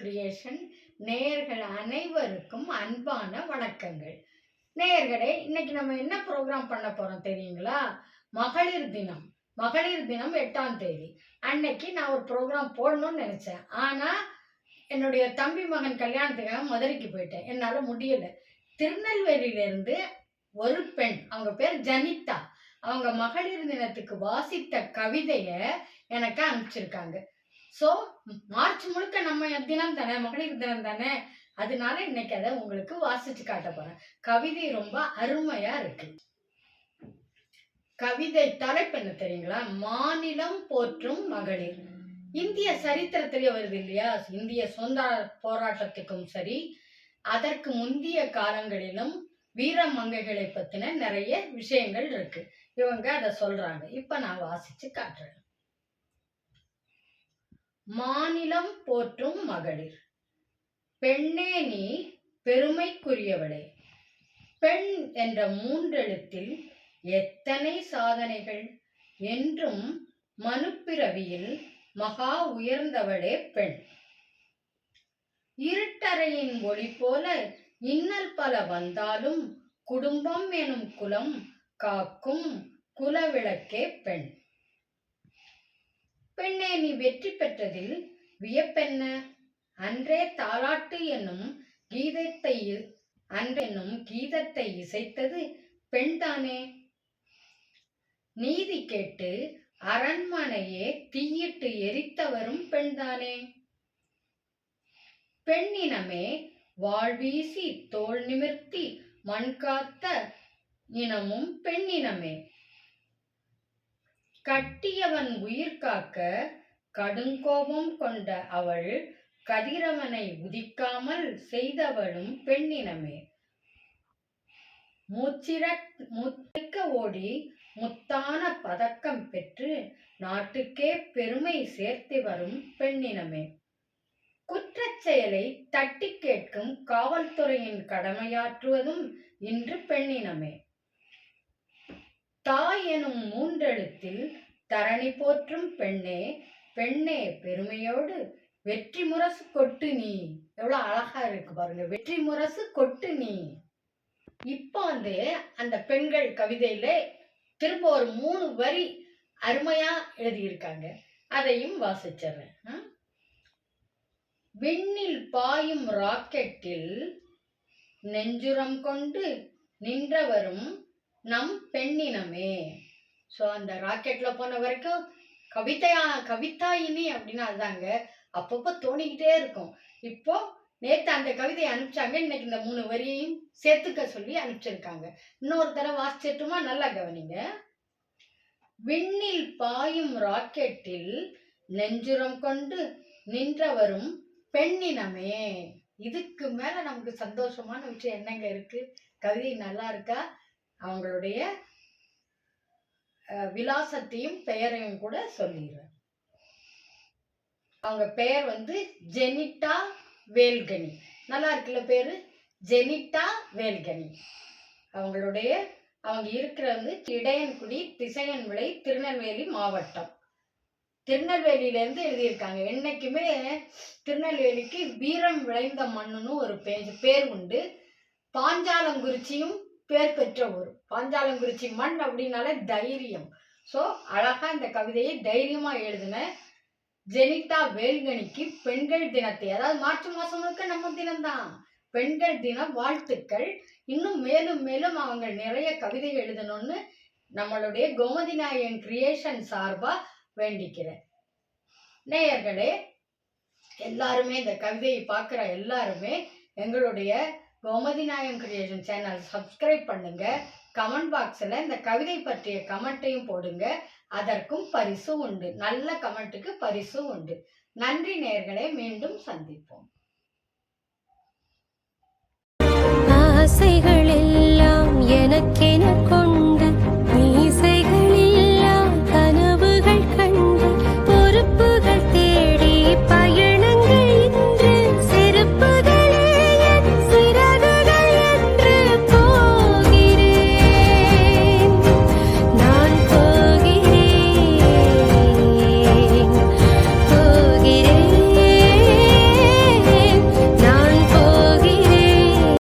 Creation நேயர்கள் அனைவருக்கும் அன்பான வணக்கங்கள். நேயர்களே, இன்னைக்கு நம்ம என்ன ப்ரோக்ராம் பண்ண போறோம் தெரியுங்களா? மகளிர் தினம். மகளிர் தினம் 8ஆம் தேதி அன்னைக்கு நான் ஒரு ப்ரோக்ராம் போடணும்னு நினைச்சேன். ஆனா என்னுடைய தம்பி மகன் கல்யாணத்துக்காக மதுரைக்கு போயிட்டேன். என்னால முடியல. திருநெல்வேலியிலிருந்து ஒரு பெண், அவங்க பேர் ஜனிதா, அவங்க மகளிர் தினத்துக்கு வாசித்த கவிதைய எனக்கு அனுப்பிச்சிருக்காங்க. ஸோ மார்ச் முழுக்க நம்ம தினம் தானே, மகளிர் தினம் தானே, அதனால இன்னைக்கு அதை உங்களுக்கு வாசிச்சு காட்ட போறேன். கவிதை ரொம்ப அருமையா இருக்கு. கவிதை தலைப்பு என்ன தெரியுங்களா? மாநிலம் போற்றும் மகளிர். இந்திய சரித்திரத்திலே வருது இல்லையா? இந்திய சுதந்திர போராட்டத்துக்கும் சரி, அதற்கு முந்தைய காலங்களிலும் வீரமங்கைகளை பத்தின நிறைய விஷயங்கள் இருக்கு. இவங்க அதை சொல்றாங்க. இப்ப நான் வாசிச்சு காட்டுறேன். மாநிலம் போற்றும் மகளிர். பெண்ணே நீ பெருமைக்குரியவளே. பெண் என்ற மூன்றெழுத்தில் எத்தனை சாதனைகள். என்றும் மனுப்பிறவியில் மகா உயர்ந்தவளே பெண். இருட்டறையின் ஒளி போல இன்னல் பல வந்தாலும் குடும்பம் எனும் குலம் காக்கும் குலவிளக்கே பெண். பெண்ணே நீ வெற்றி பெற்றதில் வியப்பென்ன? அன்றே தாலாட்டு என்னும் கீதத்தை இசைத்தது பெண்தானே. நீதி கேட்டு அரண்மனையே தீயிட்டு எரித்தவரும் பெண்தானே. பெண்ணினமே வாழ்வீசி தோல் நிமிர்த்தி மண் காத்த இனமும் பெண்ணினமே. கட்டியவன் உயிர் காக்க கடுங்கோபம் கொண்ட அவள் கதிரவனை உதிக்காமல் செய்தவளும் பெண்ணினமே. மூச்சிறக்க ஓடி முத்தான பதக்கம் பெற்று நாட்டுக்கே பெருமை சேர்த்து வரும் பெண்ணினமே. குற்றச் செயலை தட்டி கேட்கும் காவல்துறையின் கடமையாற்றுவதும் இன்று பெண்ணினமே. தாய் எனும் மூன்றெழுத்தில் தரணி போற்றும் பெண்ணே. பெண்ணே பெருமையோடு வெற்றி முரசு கொட்டு நீ. எவ்வளவு அழகா இருக்கு பாருங்க, வெற்றி முரசு கொட்டு நீ. இப்போ அந்த பெண்கள் கவிதையில திரும்ப ஒரு 3 வரி அருமையா எழுதியிருக்காங்க. அதையும் வாசிச்சிடுறேன். விண்ணில் பாயும் ராக்கெட்டில் நெஞ்சுரம் கொண்டு நின்றவரும் நம் பெண்ணினமே. ஸோ அந்த ராக்கெட்ல போன வரைக்கும் கவிதாயினி அப்படின்னு அதுதாங்க அப்பப்போ தோணிக்கிட்டே இருக்கும். இப்போ நேற்று அந்த கவிதையை அனுப்பிச்சாங்க, இன்னைக்கு இந்த 3 வரியையும் சேர்த்துக்க சொல்லி அனுப்பிச்சிருக்காங்க. இன்னொரு தடவை வாசிச்சிட்டுமா? நல்லா கவனிங்க. விண்ணில் பாயும் ராக்கெட்டில் நெஞ்சுரம் கொண்டு நின்றவரும் பெண்ணினமே. இதுக்கு மேல நமக்கு சந்தோஷமான விஷயம் என்னங்க இருக்கு? கவிதை நல்லா இருக்கா? அவங்களுடைய விலாசத்தையும் பெயரையும் கூட சொல்லிடுறேன். அவங்க பெயர் ஜெனிட்டா வேல்கனி. நல்லா இருக்குல்ல பேரு? ஜெனிட்டா வேல்கனி. அவங்க இருக்கிற இடையன்குடி திசையன்விளை, திருநெல்வேலி மாவட்டம். திருநெல்வேலியிலேருந்து எழுதியிருக்காங்க. என்னைக்குமே திருநெல்வேலிக்கு வீரம் விளைந்த மண்ணுன்னு ஒரு பேர் உண்டு. பாஞ்சாலங்குறிச்சியும் பேர் பெற்ற ஊர். பாஞ்சாலங்குறிச்சி மண் அப்படின்னாலே தைரியம். ஸோ அழகா இந்த கவிதையை தைரியமா எழுதின ஜெனிட்டா வேல்கனிக்கு பெண்கள் தினத்தை, அதாவது மார்ச் மாசம் முழுக்க நம்ம தினம்தான், பெண்கள் தின வாழ்த்துக்கள். இன்னும் மேலும் மேலும் அவங்க நிறைய கவிதை எழுதணும்னு நம்மளுடைய கோமதி நாயகன் கிரியேஷன் சார்பா வேண்டிக்கிறேன். நேயர்களே, எல்லாருமே இந்த கவிதையை பார்க்குற எல்லாருமே எங்களுடைய கோமதி நாயகன் கிரியேஷன் சேனல் சப்ஸ்கிரைப் பண்ணுங்க. கமெண்ட் பாக்ஸில் இந்த கவிதை பற்றிய கமெண்ட்டையும் போடுங்க. அதற்கும் பரிசு உண்டு. நல்ல கமெண்ட்டுக்கு பரிசு உண்டு. நன்றி நேயர்களே, மீண்டும் சந்திப்போம். ஆசைகள் எல்லாம் எனக்கென கொண்டு